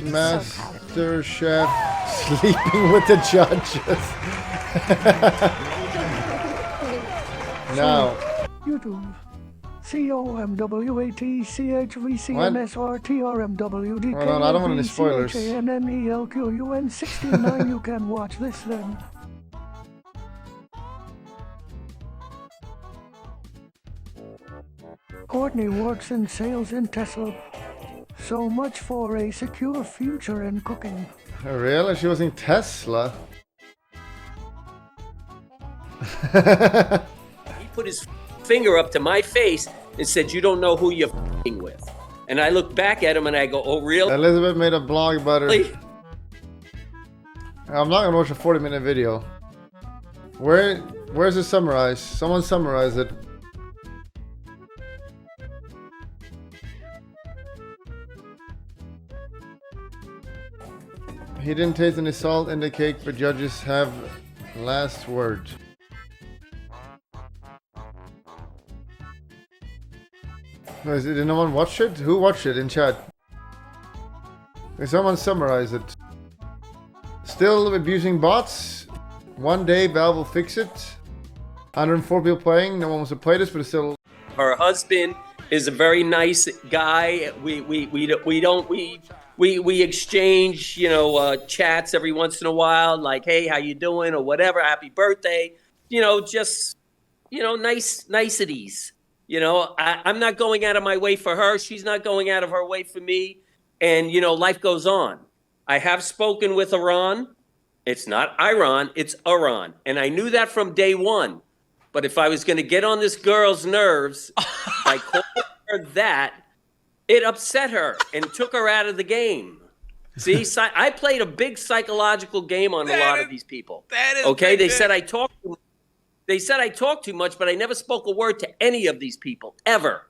MasterChef sleeping with the judges. Now. YouTube. COMWATCHVCMSRTRMWD. Hold on, I don't want any spoilers. CHANNELQUN69. You can watch this then. Courtney works in sales in Tesla. So much for a secure future in cooking. Oh, really? She was in Tesla? He put his finger up to my face and said, "You don't know who you're f***ing with." And I look back at him and I go, "Oh, really?" Elizabeth made a blog about her. I'm not gonna watch a 40-minute video. Where's it summarized? Someone summarize it. He didn't taste any salt in the cake, but judges have last word. Did no one watch it? Who watched it in chat? Can someone summarize it? Still abusing bots? One day Valve will fix it. 104 people playing. No one wants to play this, but it's still. Her husband is a very nice guy. We exchange, you know, chats every once in a while, like, "Hey, how you doing?" or whatever, "Happy birthday." You know, just, you know, niceties. You know, I'm not going out of my way for her. She's not going out of her way for me. And, you know, life goes on. I have spoken with Iran. It's not Iran, it's Iran. And I knew that from day one. But if I was going to get on this girl's nerves by calling her that, it upset her and took her out of the game. See, I played a big psychological game on a lot of these people. Okay, they said I talked too much, but I never spoke a word to any of these people, ever.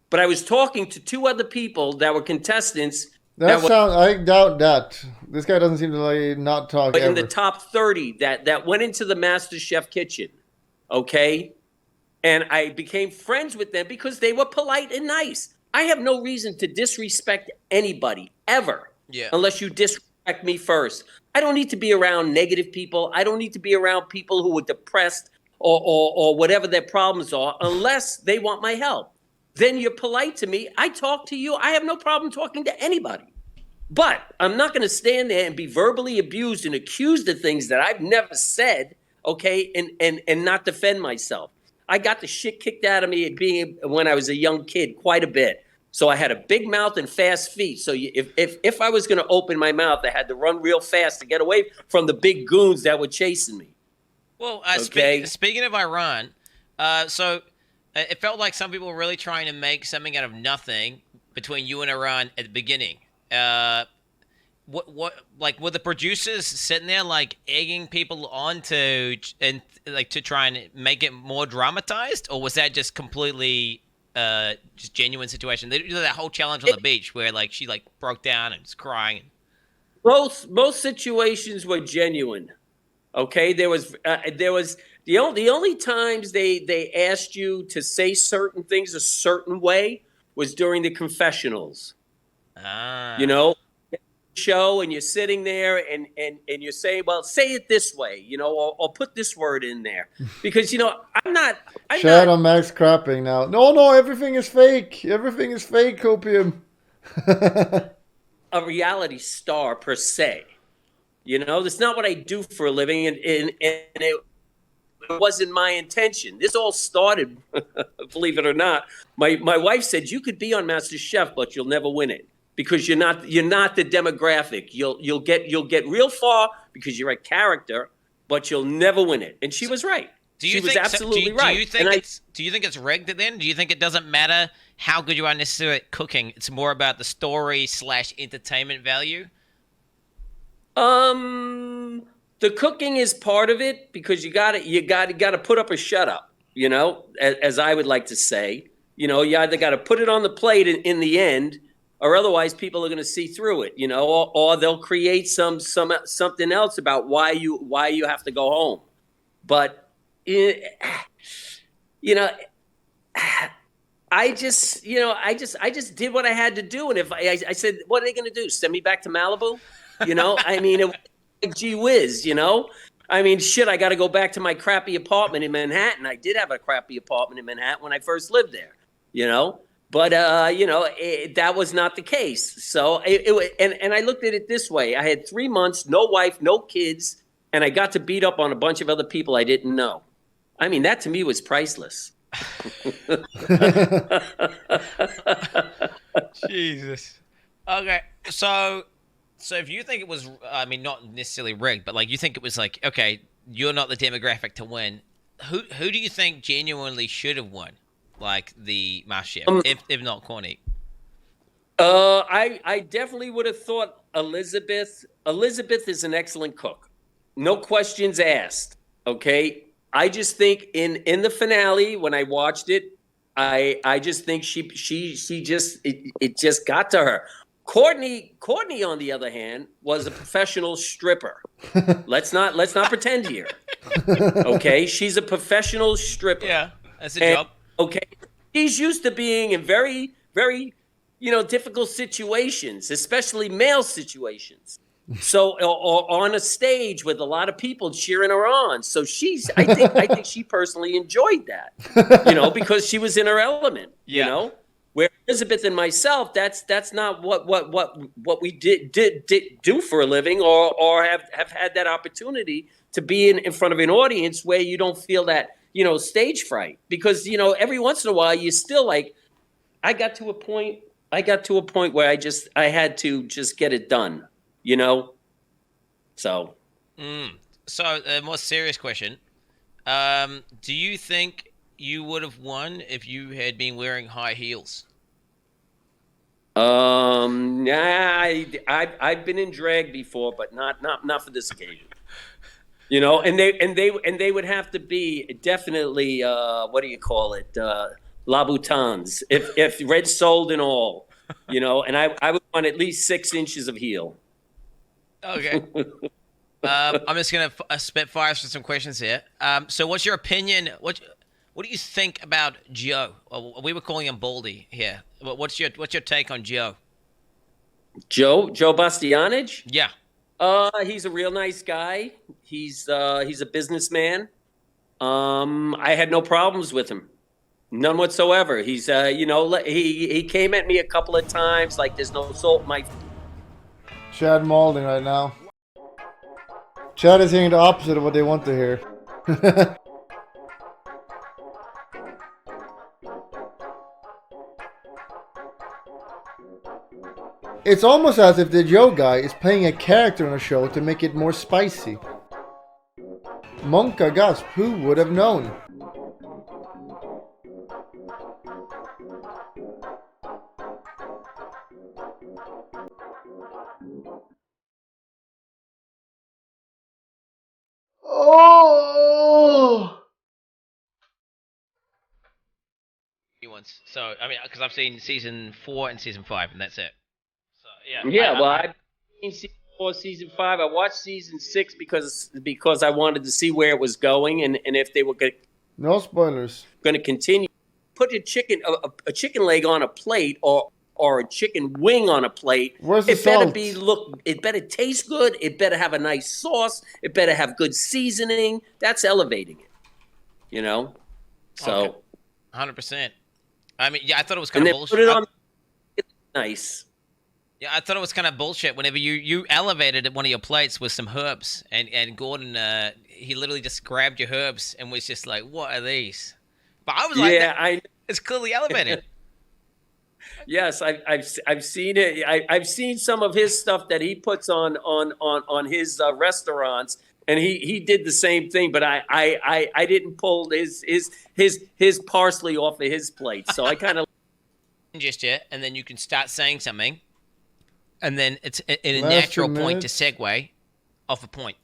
But I was talking to two other people that were contestants. I doubt that. This guy doesn't seem to like not talk ever. In the top 30 that went into the MasterChef kitchen, okay? And I became friends with them because they were polite and nice. I have no reason to disrespect anybody, ever, unless you disrespect me first. I don't need to be around negative people. I don't need to be around people who are depressed or whatever their problems are, unless they want my help. Then you're polite to me. I talk to you. I have no problem talking to anybody. But I'm not going to stand there and be verbally abused and accused of things that I've never said, okay, and not defend myself. I got the shit kicked out of me when I was a young kid quite a bit. So I had a big mouth and fast feet. So if I was going to open my mouth, I had to run real fast to get away from the big goons that were chasing me. Well, speaking of Iran, so it felt like some people were really trying to make something out of nothing between you and Iran at the beginning. What like were the producers sitting there like egging people on to try and make it more dramatized, or was that just completely just genuine situation? They did that whole challenge on the beach where like she like broke down and was crying. Both situations were genuine. Okay, there was the only times they asked you to say certain things a certain way was during the confessionals. You know, show and you're sitting there and you're saying, well, say it this way, you know, or put this word in there, because, you know, I'm not on Max crapping now. No, everything is fake. Everything is fake, Copium. A reality star per se. You know, that's not what I do for a living, and it wasn't my intention. This all started, believe it or not. My wife said, you could be on MasterChef, but you'll never win it because you're not the demographic. You'll get real far because you're a character, but you'll never win it. And she was right. She was absolutely right. Do you think it's rigged then? Do you think it doesn't matter how good you are necessarily at cooking? It's more about the story / entertainment value? The cooking is part of it because you got to put up or shut up, you know, as I would like to say. You know, you either got to put it on the plate in the end, or otherwise people are going to see through it, you know, or they'll create something else about why you have to go home. But you know, I just, you know, I just did what I had to do. And if I said, what are they going to do? Send me back to Malibu? You know, I mean, it was like, gee whiz, you know? I mean, shit, I got to go back to my crappy apartment in Manhattan. I did have a crappy apartment in Manhattan when I first lived there, you know? But, you know, that was not the case. So, and I looked at it this way. I had 3 months, no wife, no kids, and I got to beat up on a bunch of other people I didn't know. I mean, that to me was priceless. Jesus. Okay, so if you think it was, I mean, not necessarily rigged, but like you think it was like, okay, you're not the demographic to win. Who do you think genuinely should have won, like the MasterChef, if not Corny? I definitely would have thought Elizabeth. Elizabeth is an excellent cook, no questions asked. Okay. I just think in the finale when I watched it, I just think she just it just got to her. Courtney on the other hand was a professional stripper. Let's not pretend here. Okay, she's a professional stripper. Yeah, that's a job. Okay, she's used to being in very difficult situations, especially male situations. So, or on a stage with a lot of people cheering her on. So I think she personally enjoyed that, because she was in her element. Yeah. You know, where Elizabeth and myself, that's not what we did do for a living, or have had that opportunity to be in front of an audience where you don't feel that stage fright, because every once in a while you still like. I got to a point where I had to just get it done. So. So a more serious question. Do you think you would have won if you had been wearing high heels? Yeah, I've been in drag before, but not for this occasion. And they would have to be definitely what do you call it? Laboutins, if red soled and all. And I would want at least 6 inches of heel. Okay. I'm just gonna spit fire for some questions here. So, what's your opinion? What do you think about Joe? We were calling him Baldy here. What's your take on Joe? Joe Bastianich? Yeah. He's a real nice guy. He's a businessman. I had no problems with him. None whatsoever. He's he came at me a couple of times like there's no salt in my. Chad Maulding right now. Chad is hearing the opposite of what they want to hear. It's almost as if the Joe guy is playing a character on a show to make it more spicy. Monka gasp, who would have known? Oh! Once. So I mean, because I've seen season 4 and season 5, and that's it. So yeah. Yeah, I've seen season 4, season 5. I watched season 6 because I wanted to see where it was going, and if they were going. No spoilers. Going to continue. Put a chicken leg on a plate, or a chicken wing on a plate. Where's the salt? It better taste good. It better have a nice sauce. It better have good seasoning. That's elevating it. So. Okay. 100%. I mean, yeah, I thought it was kind of bullshit. Put it on. Nice. Yeah, I thought it was kind of bullshit whenever you elevated one of your plates with some herbs, and Gordon, he literally just grabbed your herbs and was just like, what are these? But I was like, it's clearly elevated. Yes, I've seen it. I've seen some of his stuff that he puts on his restaurants, and he did the same thing. But I didn't pull his parsley off of his plate, so I kind of just yet, and then you can start saying something, and then it's in a natural point to segue off a point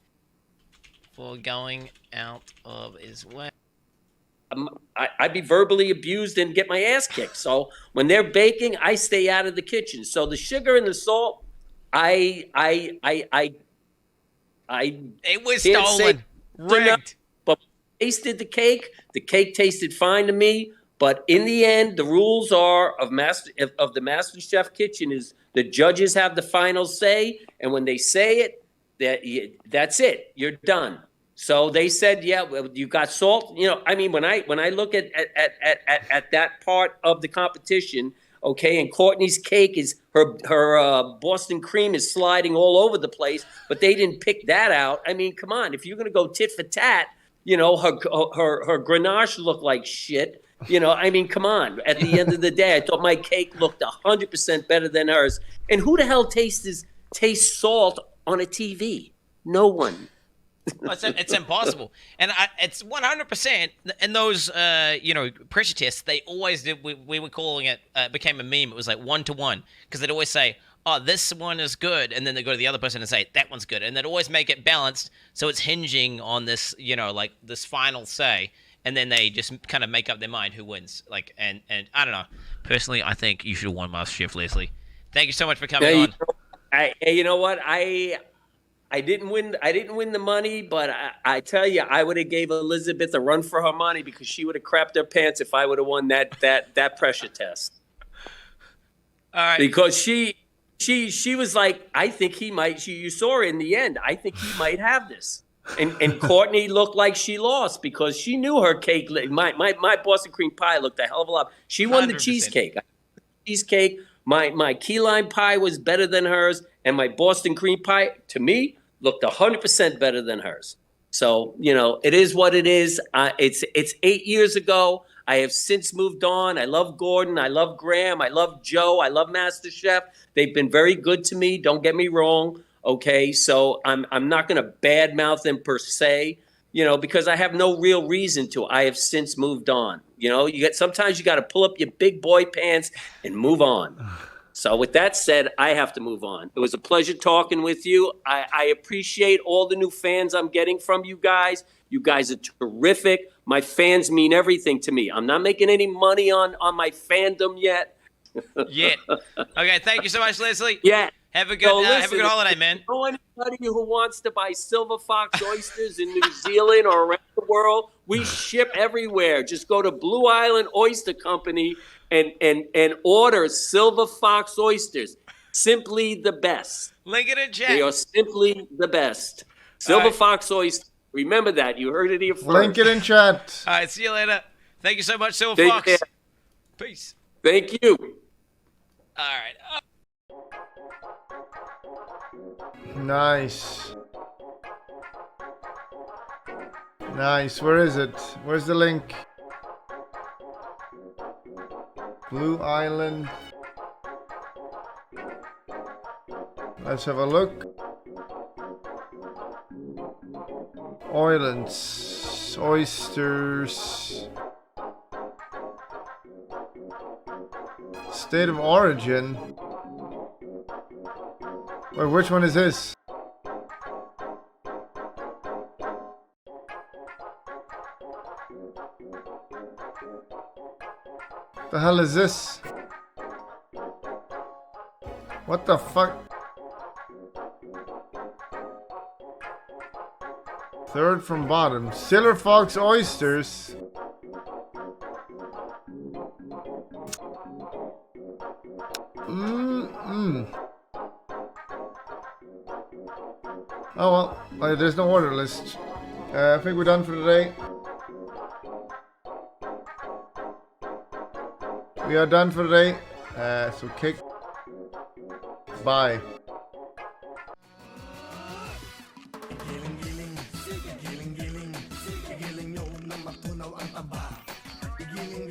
for going out of his way. I'd be verbally abused and get my ass kicked. So when they're baking, I stay out of the kitchen. So the sugar and the salt, it was stolen. Rigged. But tasted the cake tasted fine to me. But in the end, the rules are of the MasterChef kitchen is the judges have the final say, and when they say it, that's it. You're done. So they said, yeah, well, you got salt. You know, I mean, when I look at that part of the competition, okay, and Courtney's cake is her Boston cream is sliding all over the place, but they didn't pick that out. I mean, come on, if you're gonna go tit for tat, you know, her Grenache looked like shit. You know, I mean, come on. At the end of the day, I thought my cake looked 100% better than hers. And who the hell tastes salt on a TV? No one. It's impossible, and it's 100%. And those, pressure tests, they always did. We were calling it. Became a meme. It was like 1-to-1 because they'd always say, "Oh, this one is good," and then they go to the other person and say, "That one's good," and they'd always make it balanced, so it's hinging on this, like this final say. And then they just kind of make up their mind who wins. Like, and I don't know. Personally, I think you should have won MasterChef, Leslie. Thank you so much for coming on. You know what? I didn't win. I didn't win the money, but I tell you, I would have gave Elizabeth a run for her money because she would have crapped her pants if I would have won that pressure test. All right. Because she was like, I think he might. You saw her in the end. I think he might have this. And Courtney looked like she lost because she knew her cake. My Boston cream pie looked a hell of a lot. She won 100%. The cheesecake. My key lime pie was better than hers, and my Boston cream pie, to me, looked 100% better than hers. So, you know, it is what it is. It's 8 years ago. I have since moved on. I love Gordon. I love Graham. I love Joe. I love MasterChef. They've been very good to me. Don't get me wrong. Okay, so I'm not going to badmouth them per se, you know, because I have no real reason to. I have since moved on. You know, sometimes you got to pull up your big boy pants and move on. So with that said, I have to move on. It was a pleasure talking with you. I appreciate all the new fans I'm getting from you guys. You guys are terrific. My fans mean everything to me. I'm not making any money on my fandom yet. Okay, thank you so much, Leslie. Yeah. Have a good holiday, man. Know anybody who wants to buy Silver Fox oysters in New Zealand or around the world? We ship everywhere. Just go to Blue Island Oyster Company and order Silver Fox oysters. Simply the best. Link it in chat. They are simply the best. Silver Fox oysters. Remember that. You heard it here first. Link it in chat. All right, see you later. Thank you so much, Silver Fox. Care. Peace. Thank you. All right. Nice. Nice. Where is it? Where's the link? Blue Island. Let's have a look. Islands. Oysters. State of origin. Wait, which one is this? The hell is this? What the fuck? Third from bottom. Silver Fox oysters. Oh well, there's no order list. I think we're done for today. We are done for today. So kick. Bye. Giling, giling, giling, giling, yo, na matunaw ang taba. Giling,